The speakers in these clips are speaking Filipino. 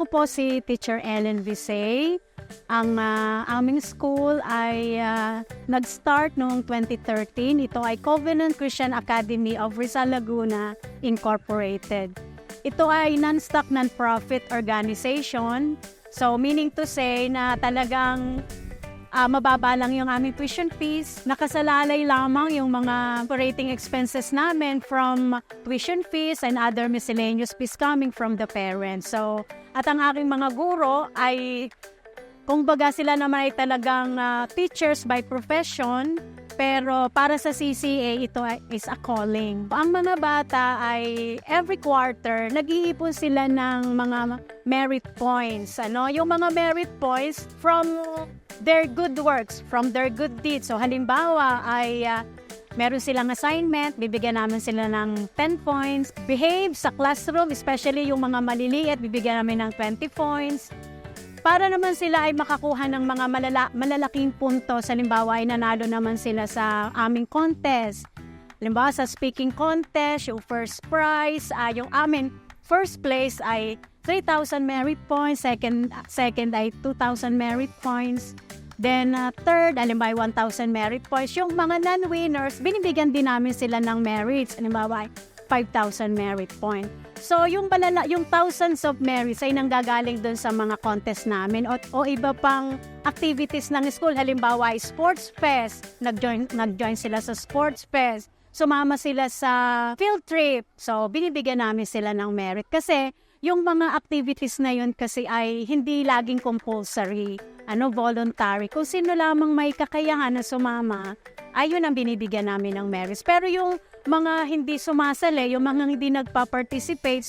Ako po si Teacher Ellen Visay. Ang aming school ay nag-start noong 2013. Ito ay Covenant Christian Academy of Rizal Laguna Incorporated. Ito ay non-stock, non-profit organization. So meaning to say na talagang mababa lang yung aming tuition fees. Nakasalalay lamang yung mga operating expenses namin from tuition fees and other miscellaneous fees coming from the parents. So, at ang aking mga guro ay, kumbaga sila naman ay talagang teachers by profession, pero para sa CCA, ito is a calling. Ang mga bata ay every quarter, nag-iipon sila ng mga merit points. Yung mga merit points from their good works, from their good deeds. So halimbawa ay meron silang assignment, bibigyan namin sila ng 10 points. Behave sa classroom, especially yung mga maliliit, bibigyan namin ng 20 points. Para naman sila ay makakuha ng mga malalaking puntos. Halimbawa ay nanalo naman sila sa aming contest. Halimbawa sa speaking contest, yung first prize, yung amin first place ay 3,000 merit points, second ay 2,000 merit points. Then third, halimbawa 1,000 merit points. Yung mga non-winners, binibigyan din namin sila ng merits. Halimbawa 5,000 merit point. So yung thousands of merits ay nanggagaling doon sa mga contest namin o iba pang activities ng school. Halimbawa ay sports fest, nag-join sila sa sports fest. Sumama sila sa field trip. So binibigyan namin sila ng merit kasi yung mga activities na yun kasi ay hindi laging compulsory, voluntary. Kung sino lamang may kakayahan na sumama, ayun ang binibigyan namin ng merits. Pero yung mga hindi sumasali, yung mga hindi nagpa-participate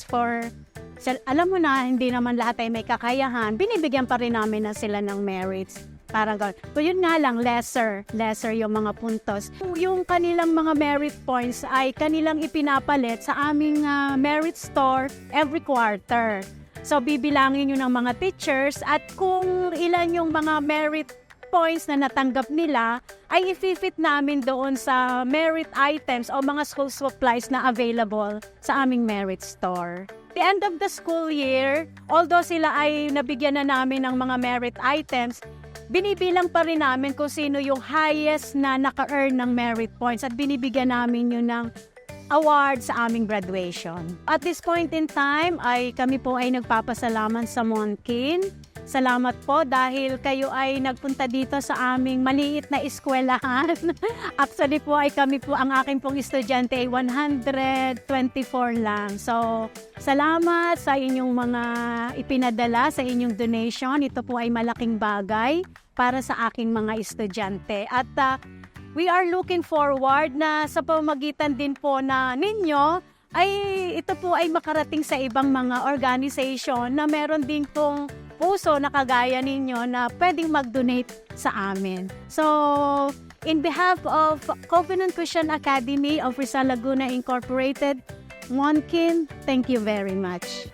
alam mo na, hindi naman lahat ay may kakayahan, binibigyan pa rin namin na sila ng merits. Parang gano'n. So yun nga lang, lesser yung mga puntos. Yung kanilang mga merit points ay kanilang ipinapalit sa aming merit store every quarter. So bibilangin yun ng mga teachers at kung ilan yung mga merit points na natanggap nila ay i-fit namin doon sa merit items o mga school supplies na available sa aming merit store. The end of the school year, although sila ay nabigyan na namin ng mga merit items, binibilang pa rin namin kung sino yung highest na naka-earn ng merit points at binibigyan namin yun ng award sa aming graduation. At this point in time, kami po ay nagpapasalamat sa Monkin. Salamat po dahil kayo ay nagpunta dito sa aming maliit na eskwelahan. Actually po ang aking pong estudyante ay 124 lang. So, salamat sa inyong mga ipinadala, sa inyong donation. Ito po ay malaking bagay para sa aking mga estudyante. At we are looking forward na sa pamamagitan din po na ninyo, ay ito po ay makarating sa ibang mga organization na meron din pong puso na kagaya ninyo na pwedeng mag-donate sa amin. So, in behalf of Covenant Christian Academy of Rizal Laguna Incorporated, Monkin, thank you very much.